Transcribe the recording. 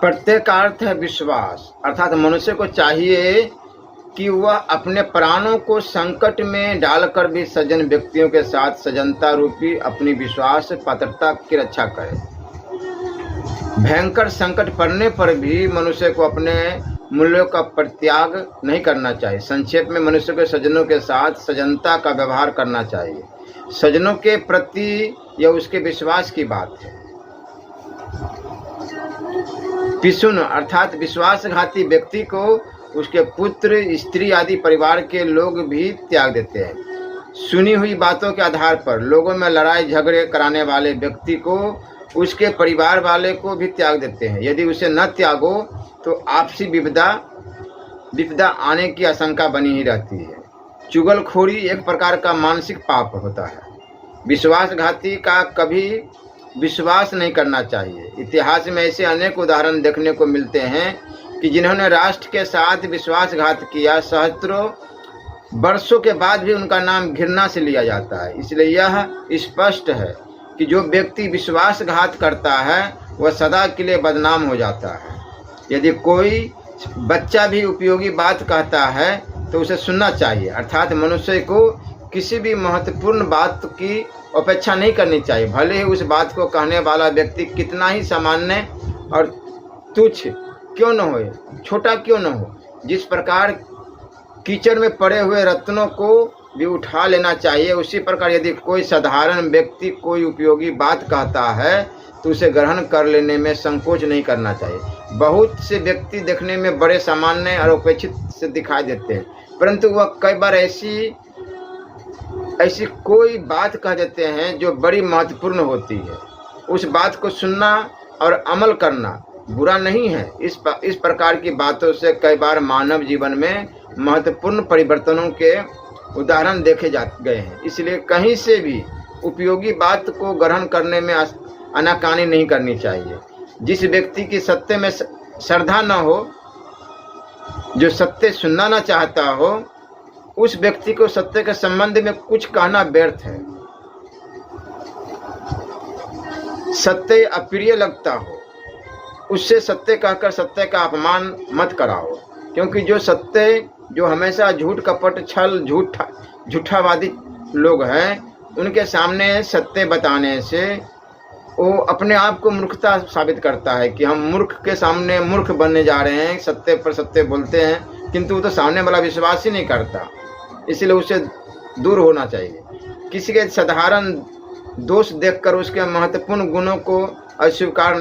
प्रत्यय का अर्थ है विश्वास, अर्थात मनुष्य को चाहिए कि वह अपने प्राणों को संकट में डालकर भी सज्जन व्यक्तियों के साथ सज्जनता रूपी अपनी विश्वास पात्रता की रक्षा करे। भयंकर संकट पड़ने पर भी मनुष्य को अपने मूल्यों का परित्याग नहीं करना चाहिए। संक्षेप में मनुष्य को सज्जनों के साथ सज्जनता का व्यवहार करना चाहिए। सज्जनों के प्रति यह उसके विश्वास की बात है। पिसुन अर्थात विश्वासघाती व्यक्ति को उसके पुत्र, स्त्री आदि परिवार के लोग भी त्याग देते हैं। सुनी हुई बातों के आधार पर लोगों में लड़ाई झगड़े कराने वाले व्यक्ति को उसके परिवार वाले को भी त्याग देते हैं। यदि उसे न त्यागो तो आपसी विपदा आने की आशंका बनी ही रहती है। चुगलखोरी एक प्रकार का मानसिक पाप होता है। विश्वासघाती का कभी विश्वास नहीं करना चाहिए। इतिहास में ऐसे अनेक उदाहरण देखने को मिलते हैं कि जिन्होंने राष्ट्र के साथ विश्वासघात किया, सहस्त्रों वर्षों के बाद भी उनका नाम घृणा से लिया जाता है। इसलिए यह स्पष्ट है कि जो व्यक्ति विश्वासघात करता है वह सदा के लिए बदनाम हो जाता है। यदि कोई बच्चा भी उपयोगी बात कहता है तो उसे सुनना चाहिए, अर्थात मनुष्य को किसी भी महत्वपूर्ण बात की अपेक्षा नहीं करनी चाहिए, भले ही उस बात को कहने वाला व्यक्ति कितना ही सामान्य और तुच्छ क्यों न हो, छोटा क्यों न हो। जिस प्रकार कीचड़ में पड़े हुए रत्नों को भी उठा लेना चाहिए, उसी प्रकार यदि कोई साधारण व्यक्ति कोई उपयोगी बात कहता है तो उसे ग्रहण कर लेने में संकोच नहीं करना चाहिए। बहुत से व्यक्ति देखने में बड़े सामान्य और उपेक्षित से दिखाई देते हैं, परंतु वह कई बार ऐसी कोई बात कह देते हैं जो बड़ी महत्वपूर्ण होती है। उस बात को सुनना और अमल करना बुरा नहीं है। इस प्रकार की बातों से कई बार मानव जीवन में महत्वपूर्ण परिवर्तनों के उदाहरण देखे गए हैं। इसलिए कहीं से भी उपयोगी बात को ग्रहण करने में आनाकानी नहीं करनी चाहिए। जिस व्यक्ति की सत्य में श्रद्धा न हो, जो सत्य सुनना न चाहता हो, उस व्यक्ति को सत्य के संबंध में कुछ कहना व्यर्थ है। सत्य अप्रिय लगता हो, उससे सत्य कहकर सत्य का अपमान मत कराओ, क्योंकि जो हमेशा झूठ, कपट, छल, झूठावादी लोग हैं, उनके सामने सत्य बताने से वो अपने आप को मूर्खता साबित करता है कि हम मूर्ख के सामने मूर्ख बनने जा रहे हैं। सत्य पर सत्य बोलते हैं, किंतु वो तो सामने वाला विश्वास ही नहीं करता। इसलिए उसे दूर होना चाहिए। किसी के साधारण दोष देखकर उसके महत्वपूर्ण गुणों को अस्वीकार